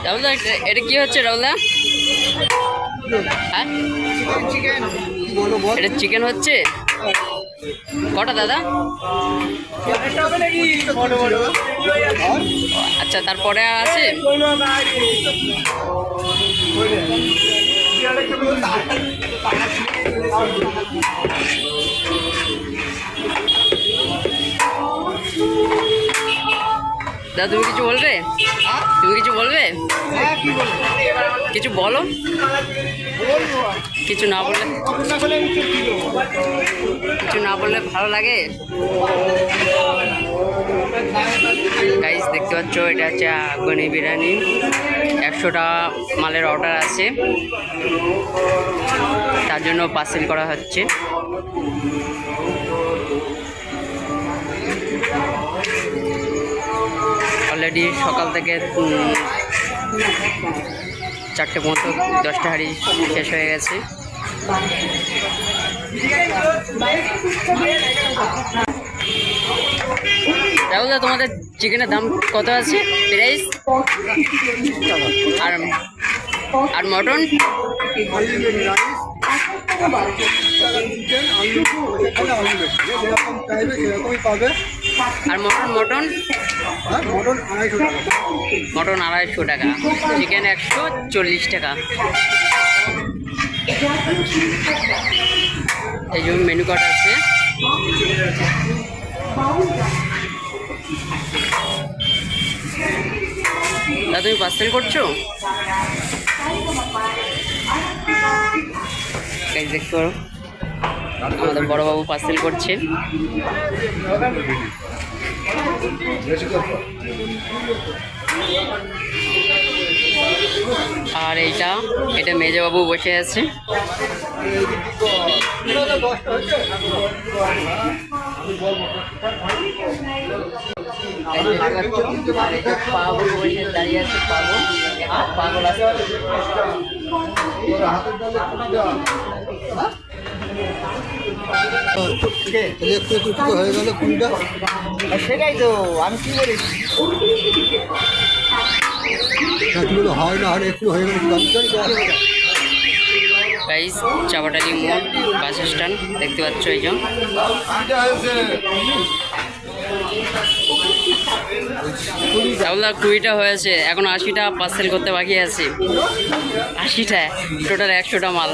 রাহুলদা এটা কি হচ্ছে রাহুলদা? হ্যাঁ এটা চিকেন হচ্ছে কটা দাদা? আচ্ছা তারপরে আছে দাদা তুমি কিছু বলবে? তুমি কিছু বলবে? কিছু বলো। কিছু না বললে ভালো লাগে। গাইস দেখতে পাচ্ছ এটা হচ্ছে আফগানি বিরিয়ানি, 100টা মালের অর্ডার আছে, তার জন্য পার্সেল করা হচ্ছে। অলরেডি সকাল থেকে 4টে মতো 10টা হাঁড়ি শেষ হয়ে গেছে। রাহুলদা তোমাদের চিকেনের দাম কত আছে প্রাইস? আর মটন? আর মটন 250 টাকা, চিকেন 140 টাকা। এই জন্য মেনু কার্ড আছে। তুমি পার্সেল করছো? দেখতে পারো আমাদের বড়বাবু পার্সেল করছে। আর এটা মেজবাবু বসে আছে। পাগল বসে দাঁড়িয়ে আছে, পাগল আছে। হয়ে গেল কুড়িটা, সেটাই তো আমি কি বলেছি, হয় না, আর একটু হয়ে গেল। গাইস চাপাটালি মোড় বাস স্ট্যান্ড দেখতে পাচ্ছ। এই যে রাহুলদা 20টা হয়েছে, এখন 80টা পার্সেল করতে বাকি আছে। 80টা টোটাল 100টা মাল।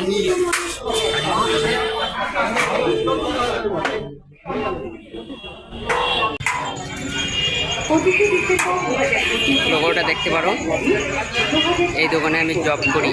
লোগোটা দেখতে পারো, এই দোকানে আমি জব করি।